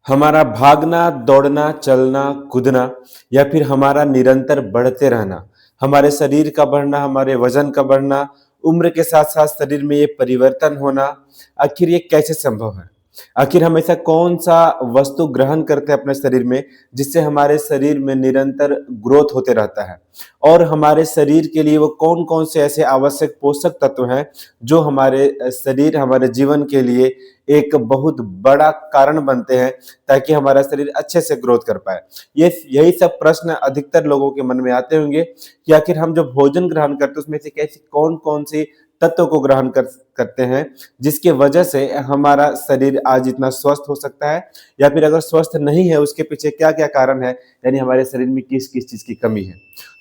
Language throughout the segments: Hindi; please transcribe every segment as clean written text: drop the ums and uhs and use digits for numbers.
हमारा भागना, दौड़ना, चलना, कूदना या फिर हमारा निरंतर बढ़ते रहना, हमारे शरीर का बढ़ना, हमारे वजन का बढ़ना, उम्र के साथ-साथ शरीर में ये परिवर्तन होना, आखिर ये कैसे संभव है? आखिर हम ऐसा कौन-सा वस्तु ग्रहण करते हैं अपने शरीर में, जिससे हमारे शरीर में निरंतर ग्रोथ होते रहता है? और हमारे शरीर के लिए वो कौन-कौन से ऐसे आवश्यक पोषक तत्व हैं, जो हमारे शरीर, हमारे जीवन के लिए एक बहुत बड़ा कारण बनते हैं ताकि हमारा शरीर अच्छे से ग्रोथ कर पाए। ये यही सब प्रश्न अधिकतर लोगों के मन में आते होंगे कि आखिर हम जो भोजन ग्रहण करते हैं उसमें से कैसी कौन-कौन सी तत्व को ग्रहण करते हैं जिसकी वजह से हमारा शरीर आज इतना स्वस्थ हो सकता है, या फिर अगर स्वस्थ नहीं है उसके पीछे क्या-क्या कारण है, यानी हमारे शरीर में किस-किस चीज़ की कमी है।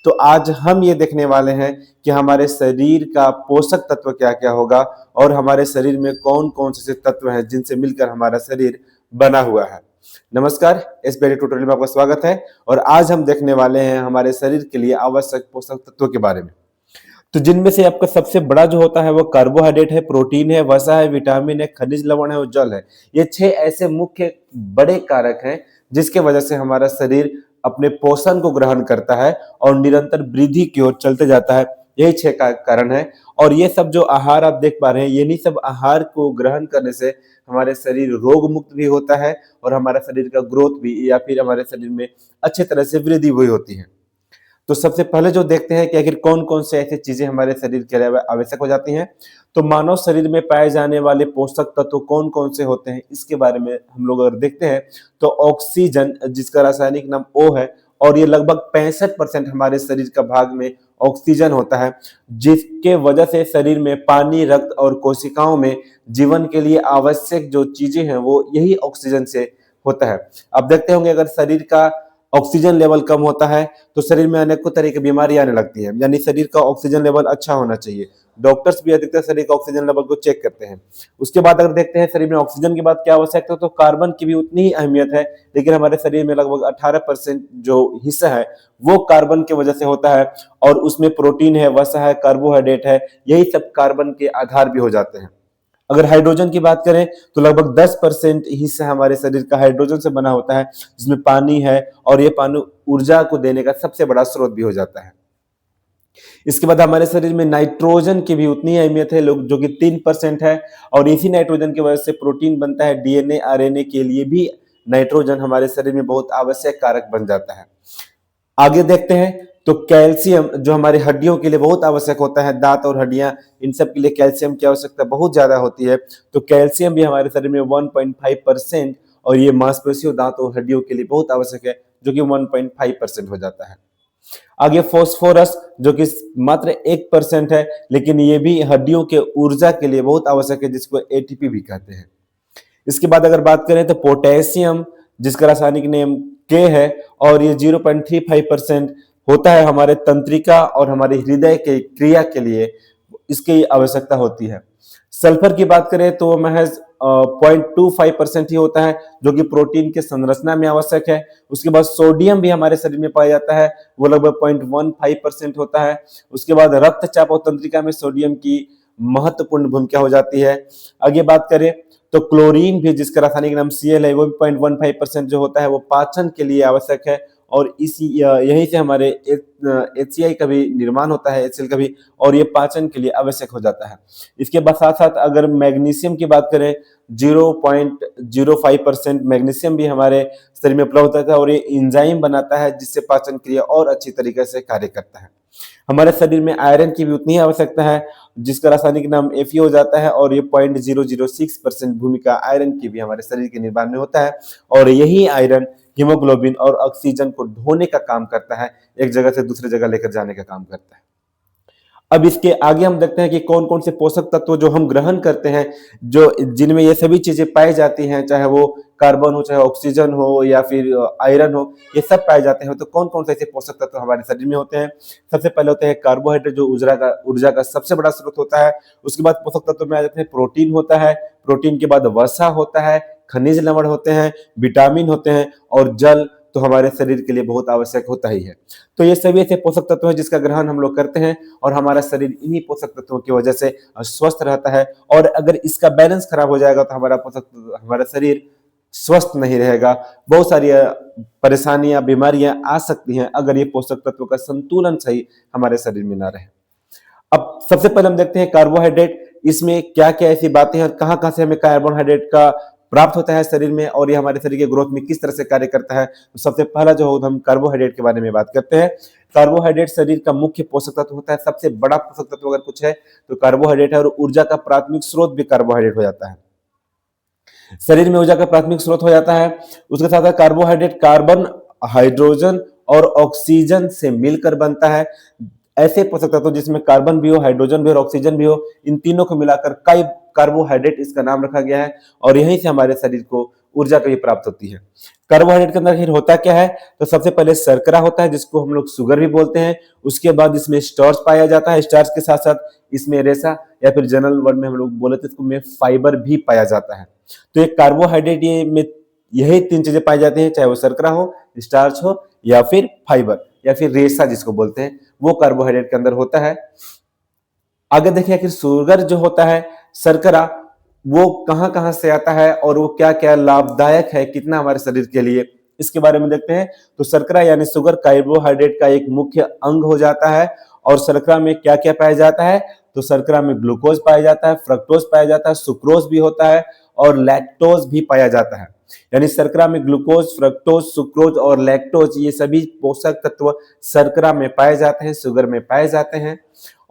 तो आज हम ये देखने वाले हैं कि हमारे शरीर का पोषक तत्व क्या-क्या होगा और हमारे शरीर में कौन-कौन से तत्व हैं जिनसे मिलकर हमारा शरीर बना हुआ है। नमस्कार, इस वीडियो ट्यूटोरियल में आपका स्वागत है और आज हम देखने वाले हैं हमारे शरीर के लिए आवश्यक पोषक तत्वों के बारे में। तो जिनमें से आपका सबसे बड़ा जो होता है वो कार्बोहाइड्रेट है, प्रोटीन है, वसा है, विटामिन है, खनिज लवण है और जल है। ये 6 ऐसे मुख्य बड़े कारक हैं जिसके वजह से हमारा शरीर अपने पोषण को ग्रहण करता है और निरंतर वृद्धि की ओर चलते जाता है। यही 6 का कारण है और ये सब जो आहार आप देख पा रहे हैं, इन्हीं सब आहार को ग्रहण करने से हमारे शरीर रोग मुक्त भी होता है और हमारा शरीर का ग्रोथ भी या फिर हमारे शरीर में अच्छे तरह से वृद्धि हुई होती है। तो सबसे पहले जो देखते हैं कि आखिर कौन-कौन से ऐसी चीजें हमारे शरीर के लिए आवश्यक हो जाती हैं। तो मानव शरीर में पाए जाने वाले पोषक तत्व कौन-कौन से होते हैं, इसके बारे में हम लोग अगर देखते हैं तो ऑक्सीजन, जिसका रासायनिक नाम O है, और ये लगभग 65% हमारे शरीर का भाग में ऑक्सीजन होता है, जिसके वजह से शरीर में पानी, रक्त और कोशिकाओं में जीवन के लिए आवश्यक जो चीजें हैं वो यही ऑक्सीजन से होता है। अब देखते होंगे अगर शरीर का ऑक्सीजन लेवल कम होता है तो शरीर में अनेकों तरह की बीमारी आने लगती है, यानी शरीर का ऑक्सीजन लेवल अच्छा होना चाहिए। डॉक्टर्स भी अधिकतर शरीर का ऑक्सीजन लेवल को चेक करते हैं। उसके बाद अगर देखते हैं शरीर में ऑक्सीजन के बाद क्या आवश्यकता है, तो कार्बन की भी उतनी ही अहमियत है, लेकिन हमारे शरीर में लगभग 18% जो हिस्सा है वो कार्बन की वजह से होता है और उसमें प्रोटीन है, वसा है, कार्बोहाइड्रेट है, यही सब कार्बन के आधार भी हो जाते हैं। अगर हाइड्रोजन की बात करें तो लगभग 10% हिस्सा हमारे शरीर का हाइड्रोजन से बना होता है, जिसमें पानी है और ये पानी ऊर्जा को देने का सबसे बड़ा स्रोत भी हो जाता है। इसके बाद हमारे शरीर में नाइट्रोजन की भी उतनी अहमियत है, लोग जो कि 3% है, और इसी नाइट्रोजन की वजह से प्रोटीन बनता है। डीएनए, आरएनए के लिए भी नाइट्रोजन हमारे शरीर में बहुत आवश्यक कारक बन जाता है। आगे देखते हैं तो कैल्शियम जो हमारी हड्डियों के लिए बहुत आवश्यक होता है, दांत और हड्डियां, इन सब के लिए कैल्शियम की आवश्यकता बहुत ज्यादा होती है। तो कैल्शियम भी हमारे शरीर में 1.5%, और ये मांसपेशियों, दांत और हड्डियों के लिए बहुत आवश्यक है, जो कि 1.5% हो जाता है। आगे फॉस्फोरस जो कि मात्र 1% है, लेकिन ये भी हड्डियों के ऊर्जा के लिए बहुत आवश्यक है, जिसको एटीपी भी कहते हैं। इसके बाद अगर बात करें तो पोटेशियम, जिसका रासायनिक नेम के है, और ये 0.35% होता है हमारे तंत्रिका और हमारे हृदय के क्रिया के लिए, इसकी आवश्यकता होती है। सल्फर की बात करें तो महज 0.25% ही होता है, जो कि प्रोटीन के संरचना में आवश्यक है। उसके बाद सोडियम भी हमारे शरीर में पाया जाता है, वो लगभग 0.15% होता है। उसके बाद रक्तचाप और तंत्रिका में सोडियम की महत्वपूर्ण भूमिका हो जाती है। आगे बात करें तो क्लोरीन भी, जिसका रासायनिक नाम Cl है, वो भी 0.15% जो होता है वो पाचन के लिए आवश्यक है, और इसी यहीं से हमारे HCl का भी निर्माण होता है, HCl का भी, और ये पाचन के लिए आवश्यक हो जाता है। इसके बाद साथ साथ अगर मैग्नीशियम की बात करें, 0.05% मैग्नीशियम भी हमारे शरीर में उपलब्ध होता है और ये एंजाइम बनाता है, जिससे पाचन क्रिया और अच्छी तरीके से कार्य करता है। हमारे शरीर में आयरन की भी उतनी ही आवश्यकता है, जिसका रासायनिक नाम Fe हो जाता है, और ये 0.006% भूमिका आयरन की भी हमारे शरीर के निर्माण में होता है, और यही आयरन हीमोग्लोबिन और ऑक्सीजन को ढोने का काम करता है, एक जगह से दूसरी जगह लेकर जाने का काम करता है। अब इसके आगे हम देखते हैं कि कौन-कौन से पोषक तत्व जो हम ग्रहण करते हैं, जो जिनमें ये सभी चीजें पाई जाती हैं, चाहे वो कार्बन हो, चाहे ऑक्सीजन हो या फिर आयरन हो, ये सब पाए जाते हैं। तो कौन-कौन से ऐसे पोषक तत्व हमारे शरीर में होते हैं? सबसे पहले होते हैं कार्बोहाइड्रेट, जो ऊर्जा का सबसे बड़ा स्रोत होता है। उसके बाद पोषक तत्व में आ जाते हैं प्रोटीन होता है, प्रोटीन के बाद वसा होता है, खनिज लवण होते हैं, विटामिन होते हैं, और जल तो हमारे शरीर के लिए बहुत आवश्यक होता ही है। तो ये सभी ऐसे पोषक तत्व हैं जिसका ग्रहण हम लोग करते हैं, और हमारा शरीर इन्हीं पोषक तत्वों की वजह से स्वस्थ रहता है। और अगर इसका बैलेंस खराब हो जाएगा तो हमारा शरीर स्वस्थ नहीं रहेगा। बहुत सारी परेशानियां, बीमारियां आ सकती हैं अगर ये पोषक तत्वों का संतुलन सही हमारे शरीर में ना रहे। अब सबसे पहले हम देखते हैं कार्बोहाइड्रेट, इसमें क्या क्या ऐसी बातें हैं और कहाँ कहाँ से हमें कार्बोहाइड्रेट का प्राप्त होता है शरीर में, और ये हमारे शरीर के ग्रोथ में किस तरह से कार्य करता है। तो सबसे पहला जो हम कार्बोहाइड्रेट के बारे में बात करते हैं। कार्बोहाइड्रेट शरीर का मुख्य पोषक तत्व होता है। सबसे बड़ा पोषक तत्व अगर कुछ है तो कार्बोहाइड्रेट है, और ऊर्जा का प्राथमिक स्रोत भी कार्बोहाइड्रेट हो जाता है। शरीर में ऊर्जा का प्राथमिक स्रोत हो जाता है। उसके साथ कार्बोहाइड्रेट कार्बन, हाइड्रोजन और ऑक्सीजन से मिलकर बनता है। ऐसे पोषक तत्व जिसमें कार्बन भी हो, हाइड्रोजन भी हो और ऑक्सीजन भी हो, इन तीनों को मिलाकर कई कार्बोहाइड्रेट इसका नाम रखा गया है, और यहीं से हमारे शरीर को ऊर्जा भी प्राप्त होती है। कार्बोहाइड्रेट के अंदर होता क्या है, तो सबसे पहले शर्करा होता है जिसको हम लोग शुगर भी बोलते हैं। उसके बाद इसमें स्टार्च पाया जाता है। स्टार्च के साथ साथ इसमें रेशा, या फिर जनरल वर्ड में हम लोग बोले तो इसको में फाइबर भी पाया जाता है। तो एक कार्बोहाइड्रेट ये में यही तीन चीजें पाई जाती हैं, चाहे वो शर्करा हो, स्टार्च हो, या फिर फाइबर, या फिर रेशा जिसको बोलते हैं, वो कार्बोहाइड्रेट के अंदर होता है। आगे देखिए कि शुगर जो होता है, शर्करा, वो कहां कहां से आता है और वो क्या क्या लाभदायक है, कितना हमारे शरीर के लिए, इसके बारे में देखते हैं। तो शर्करा यानी शुगर कार्बोहाइड्रेट का एक मुख्य अंग हो जाता है। और शर्करा में क्या क्या पाया जाता है, तो शर्करा में ग्लूकोज पाया जाता है, फ्रक्टोज पाया जाता है, सुक्रोज भी होता है और लैक्टोज भी पाया जाता है। यानी शर्करा में ग्लूकोज, फ्रक्टोज, सुक्रोज और लैक्टोज, ये सभी पोषक तत्व शर्करा में पाए जाते हैं, शुगर में पाए जाते हैं।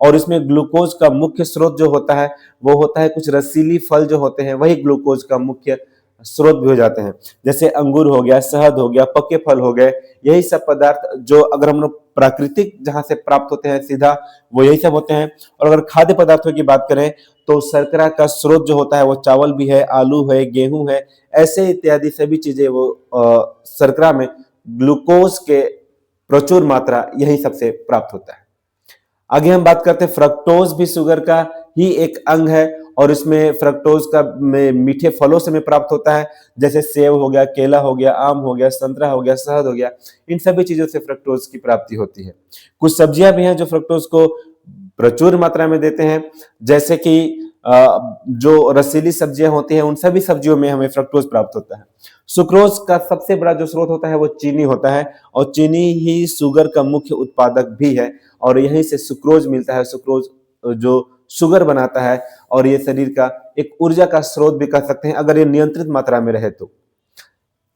और इसमें ग्लूकोज का मुख्य स्रोत जो होता है वो होता है कुछ रसीली फल जो होते हैं, वही ग्लूकोज का मुख्य स्रोत भी हो जाते हैं। जैसे अंगूर हो गया, शहद हो गया, पके फल हो गए, यही सब पदार्थ जो अगर हम लोग प्राकृतिक जहां से प्राप्त होते हैं सीधा, वो यही सब होते हैं। और अगर खाद्य पदार्थों की बात करें तो शर्करा का स्रोत जो होता है वो चावल भी है, आलू है, गेहूं है, ऐसे इत्यादि सभी चीजें वो शर्करा में ग्लूकोज के प्रचुर मात्रा यही सबसे प्राप्त होता है। आगे हम बात करते हैं, फ्रक्टोज भी शुगर का ही एक अंग है, और इसमें फ्रक्टोज का मीठे फलों से में प्राप्त होता है। जैसे सेब हो गया, केला हो गया, आम हो गया, संतरा हो गया, शहद हो गया, इन सभी चीजों से फ्रक्टोज की प्राप्ति होती है। कुछ सब्जियां भी हैं जो फ्रक्टोज को प्रचुर मात्रा में देते हैं, जैसे कि जो रसीली सब्जियां होती हैं उन सभी सब्जियों में हमें फ्रक्टोज प्राप्त होता है। सुक्रोज का सबसे बड़ा जो स्रोत होता है वो चीनी होता है, और चीनी ही शुगर का मुख्य उत्पादक भी है, और यहीं से सुक्रोज मिलता है। सुक्रोज जो शुगर बनाता है, और ये शरीर का एक ऊर्जा का स्रोत भी कह सकते हैं अगर ये नियंत्रित मात्रा में रहे तो।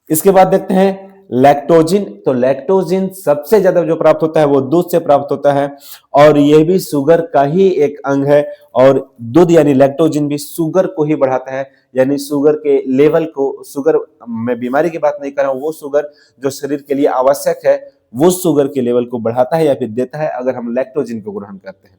इसके बाद देखते हैं लैक्टोजिन। तो लैक्टोजिन सबसे ज्यादा जो प्राप्त होता है वो दूध से प्राप्त होता है, और यह भी शुगर का ही एक अंग है। और दूध यानी लैक्टोजिन भी शुगर को ही बढ़ाता है, यानी शुगर के लेवल को, शुगर, मैं बीमारी की बात नहीं कर रहा हूं, वो शुगर जो शरीर के लिए आवश्यक है वो शुगर के लेवल को बढ़ाता है या फिर देता है अगर हम लैक्टोजिन को ग्रहण करते हैं।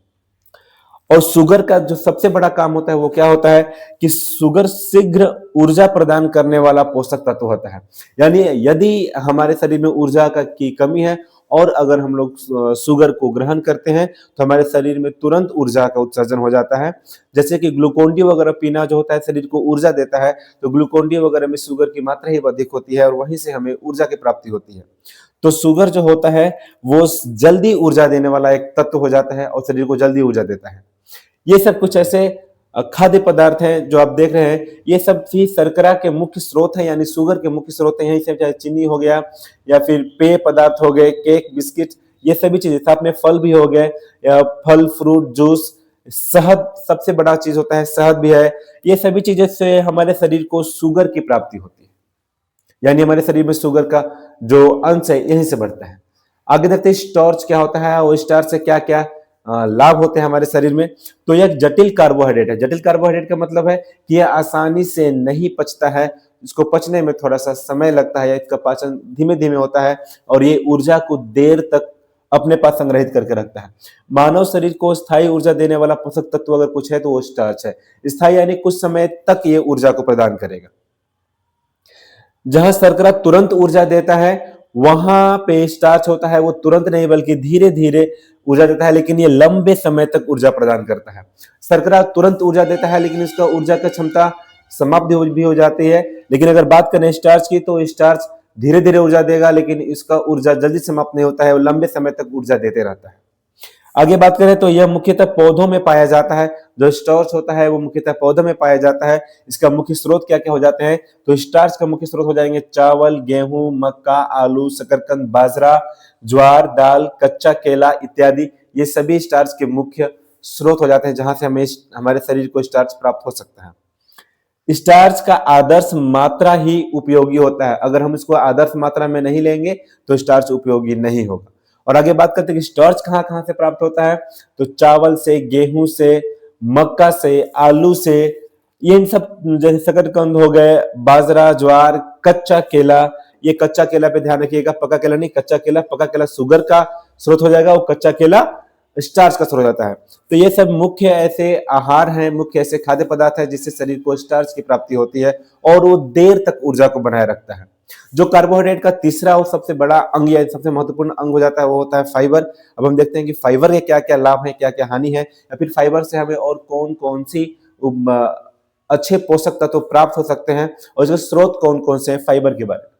और शुगर का जो सबसे बड़ा काम होता है वो क्या होता है कि शुगर शीघ्र ऊर्जा प्रदान करने वाला पोषक तत्व होता है। यानी यदि हमारे शरीर में ऊर्जा की कमी है और अगर हम लोग शुगर को ग्रहण करते हैं तो हमारे शरीर में तुरंत ऊर्जा का उत्सर्जन हो जाता है। जैसे कि ग्लूकोन डी वगैरह पीना जो होता है शरीर को ऊर्जा देता है, तो ग्लूकोन डी वगैरह में शुगर की मात्रा ही अधिक होती है और वहीं से हमें ऊर्जा की प्राप्ति होती है। तो शुगर जो होता है वो जल्दी ऊर्जा देने वाला एक तत्व हो जाता है और शरीर को जल्दी ऊर्जा देता है। ये सब कुछ ऐसे खाद्य पदार्थ हैं जो आप देख रहे हैं, ये सब भी शर्करा के मुख्य स्रोत हैं, यानी शुगर के मुख्य स्रोत हैं। यहीं से चाहे चीनी हो गया या फिर पेय पदार्थ हो गए, केक, बिस्किट, ये सभी चीजें, साथ में फल भी हो गए, या फल, फ्रूट, जूस, शहद सबसे बड़ा चीज होता है, शहद भी है। ये सभी चीजें से हमारे शरीर को शुगर की प्राप्ति होती है, यानी हमारे शरीर में शुगर का जो अंश है यहीं से बढ़ता है। आगे देखते हैं स्टार्च क्या होता है और स्टार्च से क्या क्या लाभ होते हैं हमारे शरीर में। तो यह जटिल कार्बोहाइड्रेट है। जटिल कार्बोहाइड्रेट का मतलब है कि यह आसानी से नहीं पचता है, इसको पचने में थोड़ा सा समय लगता है, या इसका पाचन धीमे धीमे होता है, और ये ऊर्जा को देर तक अपने पास संग्रहित करके रखता है। मानव शरीर को स्थायी ऊर्जा देने वाला पोषक तत्व अगर कुछ है तो वो स्टार्च है। स्थायी यानी कुछ समय तक ये ऊर्जा को प्रदान करेगा। जहां शर्करा तुरंत ऊर्जा देता है वहां पे स्टार्च होता है वो तुरंत नहीं बल्कि धीरे धीरे ऊर्जा देता है, लेकिन ये लंबे समय तक ऊर्जा प्रदान करता है। शर्करा तुरंत ऊर्जा देता है लेकिन इसका ऊर्जा की क्षमता समाप्त भी हो जाती है। लेकिन अगर बात करें स्टार्च की तो स्टार्च धीरे धीरे ऊर्जा देगा लेकिन इसका ऊर्जा जल्दी समाप्त नहीं होता है, वो लंबे समय तक ऊर्जा देते रहता है। आगे बात करें तो यह मुख्यतः पौधों में पाया जाता है, जो स्टार्च होता है वो मुख्यतः पौधों में पाया जाता है। इसका मुख्य स्रोत क्या क्या हो जाते हैं, तो स्टार्च का मुख्य स्रोत हो जाएंगे चावल, गेहूं, मक्का, आलू, शकरकंद, बाजरा, ज्वार, दाल, कच्चा केला इत्यादि। ये सभी स्टार्च के मुख्य स्रोत हो जाते हैं जहां से हमें हमारे शरीर को स्टार्च प्राप्त हो सकता है। स्टार्च का आदर्श मात्रा ही उपयोगी होता है। अगर हम इसको आदर्श मात्रा में नहीं लेंगे तो स्टार्च उपयोगी नहीं होगा। और आगे बात करते हैं कि स्टार्च कहां कहां से प्राप्त होता है, तो चावल से, गेहूं से, मक्का से, आलू से, ये इन सब जैसे शकरकंद हो गए, बाजरा, ज्वार, कच्चा केला। ये कच्चा केला पे ध्यान रखिएगा, पका केला नहीं, कच्चा केला। पका केला शुगर का स्रोत हो जाएगा, वो कच्चा केला स्टार्च का स्रोत होता है। तो ये सब मुख्य ऐसे आहार हैं, मुख्य ऐसे खाद्य पदार्थ है जिससे शरीर को स्टार्च की प्राप्ति होती है और वो देर तक ऊर्जा को बनाए रखता है। जो कार्बोहाइड्रेट का तीसरा और सबसे बड़ा अंग या सबसे महत्वपूर्ण अंग हो जाता है वो होता है फाइबर। अब हम देखते हैं कि फाइबर के क्या क्या लाभ है, क्या क्या हानि है, या फिर फाइबर से हमें और कौन कौन सी अच्छे पोषक तत्व प्राप्त हो सकते हैं और जो स्रोत कौन कौन से हैं फाइबर के बारे में।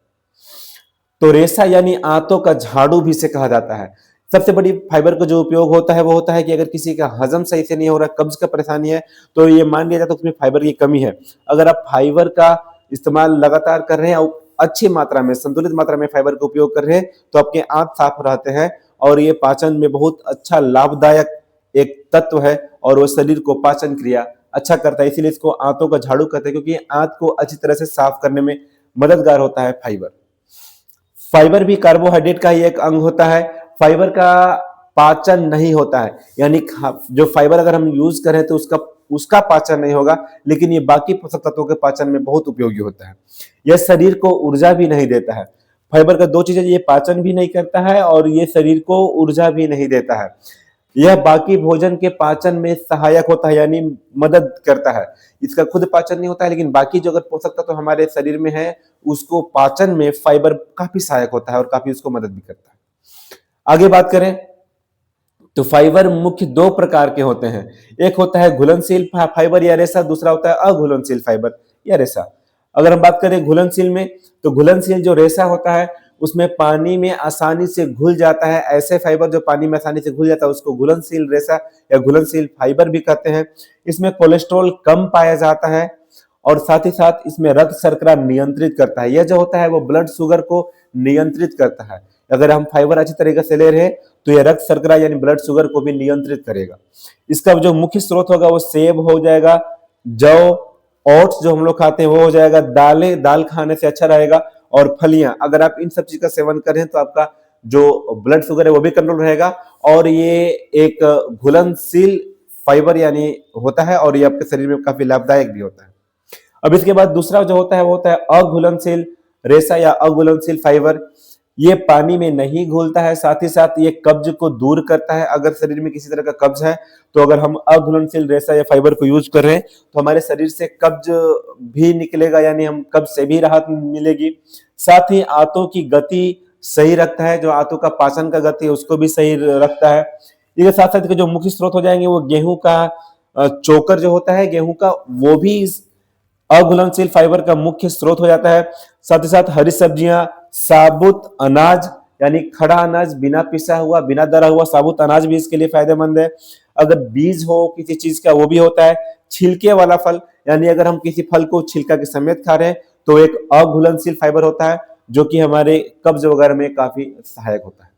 तो रेशा यानी आंतों का झाड़ू भी इसे कहा जाता है। सबसे बड़ी फाइबर का जो उपयोग होता है वो होता है कि अगर किसी का हजम सही से नहीं हो रहा, कब्ज का परेशानी है, तो ये मान लिया जाता है उसमें फाइबर की कमी है। अगर आप फाइबर का इस्तेमाल लगातार कर रहे हैं और अच्छी मात्रा में, संतुलित मात्रा में फाइबर का उपयोग कर रहे हैं, तो आपके आंत साफ रहते हैं और ये पाचन में बहुत अच्छा लाभदायक एक तत्व है और वो शरीर को पाचन क्रिया अच्छा करता है। इसीलिए इसको आंतों का झाड़ू कहते हैं, क्योंकि आंत को अच्छी तरह से साफ करने में मददगार होता है फाइबर। फाइबर भी कार्बोहाइड्रेट का ही एक अंग होता है। फाइबर का पाचन नहीं होता है, यानी जो फाइबर अगर हम यूज करें तो उसका पाचन नहीं होगा, लेकिन ये बाकी पोषक तत्वों के पाचन में बहुत उपयोगी होता है। यह शरीर को ऊर्जा भी नहीं देता है। फाइबर का दो चीजें, ये पाचन भी नहीं करता है और ये शरीर को ऊर्जा भी नहीं देता है। यह बाकी भोजन के पाचन में सहायक होता है, यानी मदद करता है। इसका खुद पाचन नहीं होता है, लेकिन बाकी जो अगर पोषक तत्व हमारे शरीर में है उसको पाचन में फाइबर काफी सहायक होता है और काफी उसको मदद भी करता है। आगे बात करें तो फाइबर मुख्य दो प्रकार के होते हैं। एक होता है घुलनशील फाइबर या रेशा, दूसरा होता है अघुलनशील फाइबर या रेशा। अगर हम बात करें घुलनशील में, तो घुलनशील जो रेशा होता है उसमें पानी में आसानी से घुल जाता है। ऐसे फाइबर जो पानी में आसानी से घुल जाता है उसको घुलनशील रेशा या घुलनशील फाइबर भी कहते हैं। इसमें कोलेस्ट्रॉल कम पाया जाता है और साथ ही साथ इसमें रक्त शर्करा नियंत्रित करता है। यह जो होता है वो ब्लड शुगर को नियंत्रित करता है। अगर हम फाइबर अच्छी तरीके से ले रहे हैं तो यह रक्त शर्करा यानी ब्लड शुगर को भी नियंत्रित करेगा। इसका जो मुख्य स्रोत होगा वो सेब हो जाएगा, जौ, ओट्स जो हम लोग खाते हैं वो हो जाएगा, दाल खाने से अच्छा रहेगा, और फलियां। अगर आप इन सब चीज का सेवन करें तो आपका जो ब्लड शुगर है वो भी कंट्रोल रहेगा और ये एक घुलनशील फाइबर यानी होता है और ये आपके शरीर में काफी लाभदायक भी होता है। अब इसके बाद दूसरा जो होता है वो होता है अघुलनशील रेशा या अघुलनशील फाइबर। ये पानी में नहीं घुलता है, साथ ही साथ ये कब्ज को दूर करता है। अगर शरीर में किसी तरह का कब्ज है तो अगर हम अघुलनशील रेशा या फाइबर को यूज कर रहे हैं तो हमारे शरीर से कब्ज भी निकलेगा, यानी हम कब्ज से भी राहत मिलेगी। साथ ही आंतों की गति सही रखता है, जो आंतों का पाचन का गति है उसको भी सही रखता है। इसके साथ साथ जो मुख्य स्रोत हो जाएंगे वो गेहूं का चोकर जो होता है गेहूं का, वो भी इस अघुलनशील फाइबर का मुख्य स्रोत हो जाता है। साथ ही साथ हरी सब्जियां, साबुत अनाज यानी खड़ा अनाज, बिना पिसा हुआ, बिना दरा हुआ साबुत अनाज भी इसके लिए फायदेमंद है। अगर बीज हो किसी चीज का वो भी होता है। छिलके वाला फल, यानी अगर हम किसी फल को छिलका के समेत खा रहे हैं तो एक अघुलनशील फाइबर होता है जो कि हमारे कब्ज वगैरह में काफी सहायक होता है।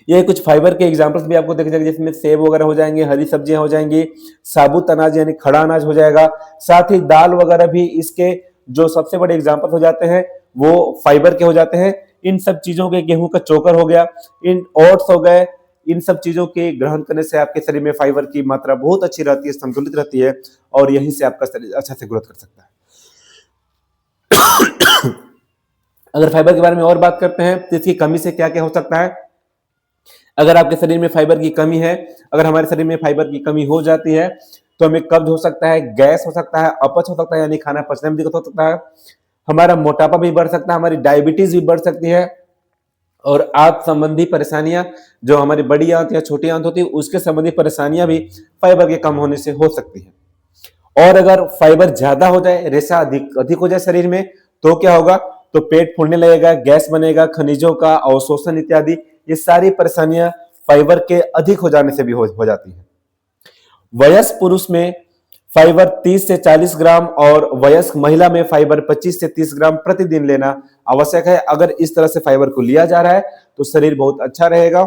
ये कुछ फाइबर के एग्जांपल्स भी आपको देखे जाएंगे, जिसमें सेब वगैरह हो जाएंगे, हरी सब्जियां हो जाएंगी, साबुत अनाज यानी खड़ा अनाज हो जाएगा। साथ ही दाल वगैरह भी इसके जो सबसे बड़े एग्जांपल हो जाते हैं वो फाइबर के हो जाते हैं। इन सब चीजों के, गेहूं का चोकर हो गया, इन ओट्स हो गए, इन सब चीजों के ग्रहण करने से आपके शरीर में फाइबर की मात्रा बहुत अच्छी रहती है, संतुलित रहती है और यहीं से आपका शरीर अच्छा से ग्रोथ कर सकता है। अगर फाइबर के बारे में और बात करते हैं तो इसकी कमी से क्या क्या हो सकता है। अगर आपके शरीर में फाइबर की कमी है, अगर हमारे शरीर में फाइबर की कमी हो जाती है तो हमें कब्ज हो सकता है, गैस हो सकता है, अपच हो सकता है यानी खाना पचने में दिक्कत हो सकता है, हमारा मोटापा भी बढ़ सकता है, हमारी डायबिटीज भी बढ़ सकती है और आंत संबंधी परेशानियां, जो हमारी बड़ी आंत या छोटी आंत होती है उसके संबंधी परेशानियां भी फाइबर के कम होने से हो सकती है। और अगर फाइबर ज्यादा हो जाए, रेशा अधिक हो जाए शरीर में तो क्या होगा, तो पेट फूलने लगेगा, गैस बनेगा, खनिजों का अवशोषण इत्यादि, ये सारी परेशानियां फाइबर के अधिक हो जाने से भी हो जाती है। वयस्क पुरुष में फाइबर 30 से 40 ग्राम और वयस्क महिला में फाइबर 25 से 30 ग्राम प्रतिदिन लेना आवश्यक है। अगर इस तरह से फाइबर को लिया जा रहा है तो शरीर बहुत अच्छा रहेगा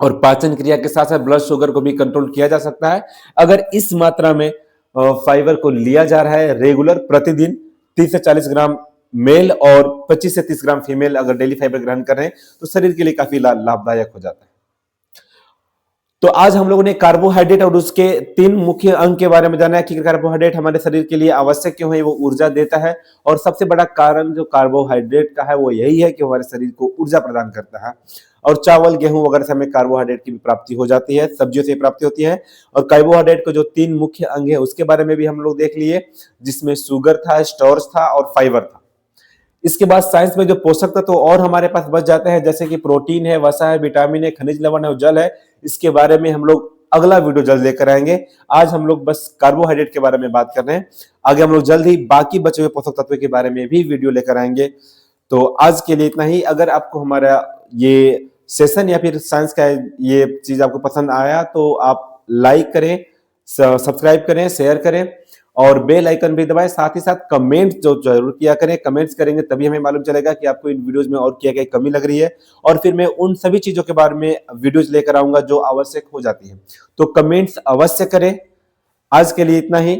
और पाचन क्रिया के साथ साथ ब्लड शुगर को भी कंट्रोल किया जा सकता है। अगर इस मात्रा में फाइबर को लिया जा रहा है रेगुलर प्रतिदिन 30 से 40 ग्राम मेल और 25 से 30 ग्राम फीमेल अगर डेली फाइबर ग्रहण कर रहे हैं तो शरीर के लिए काफी लाभदायक हो जाता है। तो आज हम लोगों ने कार्बोहाइड्रेट और उसके 3 मुख्य अंग के बारे में जाना है कि कार्बोहाइड्रेट हमारे शरीर के लिए आवश्यक क्यों है, वो ऊर्जा देता है और सबसे बड़ा कारण जो कार्बोहाइड्रेट का है वो यही है कि हमारे शरीर को ऊर्जा प्रदान करता है। और चावल गेहूं वगैरह से हमें कार्बोहाइड्रेट की भी प्राप्ति हो जाती है, सब्जियों से प्राप्ति होती है। और कार्बोहाइड्रेट को जो 3 मुख्य अंग है उसके बारे में भी हम लोग देख लिए, जिसमें शुगर था, स्टार्च था और फाइबर था। इसके बाद साइंस में जो पोषक तत्व तो और हमारे पास बच जाते हैं, जैसे कि प्रोटीन है, वसा है, विटामिन है, खनिज लवण है और जल है। इसके बारे में हम लोग अगला वीडियो जल्द लेकर आएंगे। आज हम लोग बस कार्बोहाइड्रेट के बारे में बात कर रहे हैं, आगे हम लोग जल्द ही बाकी बचे हुए पोषक तत्व के बारे में भी वीडियो लेकर आएंगे। तो आज के लिए इतना ही। अगर आपको हमारा ये सेशन या फिर साइंस का ये चीज आपको पसंद आया तो आप लाइक करें, सब्सक्राइब करें, शेयर करें और बेल आइकन भी दबाएं। साथ ही साथ कमेंट जो जरूर किया करें, कमेंट्स करेंगे तभी हमें मालूम चलेगा कि आपको इन वीडियोस में और क्या कमी लग रही है और फिर मैं उन सभी चीजों के बारे में वीडियोस लेकर आऊंगा जो आवश्यक हो जाती है। तो कमेंट्स अवश्य करें। आज के लिए इतना ही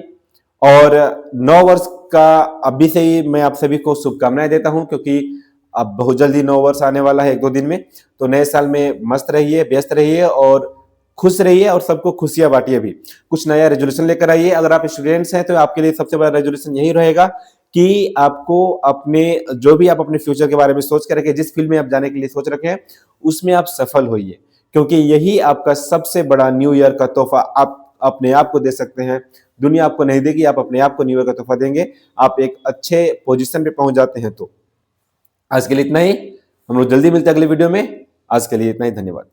और 9 वर्ष का अभी से ही मैं आप सभी को शुभकामनाएं देता हूं, क्योंकि अब बहुत जल्दी 9 वर्ष आने वाला है 1-2 दिन में। तो नए साल में मस्त रहिए, व्यस्त रहिए और खुश रहिए और सबको खुशियां बांटिए। भी कुछ नया रेजोल्यूशन लेकर आइए। अगर आप स्टूडेंट्स हैं तो आपके लिए सबसे बड़ा रेजोल्यूशन यही रहेगा कि आपको अपने जो भी आप अपने फ्यूचर के बारे में सोच कर रखे, जिस फील्ड में आप जाने के लिए सोच रखे हैं उसमें आप सफल होइए, क्योंकि यही आपका सबसे बड़ा न्यू ईयर का तोहफा आप अपने आप को दे सकते हैं। दुनिया आपको नहीं देगी, आप अपने आप को न्यू ईयर का तोहफा देंगे। आप एक अच्छे पोजीशन पे पहुंच जाते हैं। तो आज के लिए इतना ही। हम लोग जल्दी मिलते हैं अगले वीडियो में। आज के लिए इतना ही। धन्यवाद।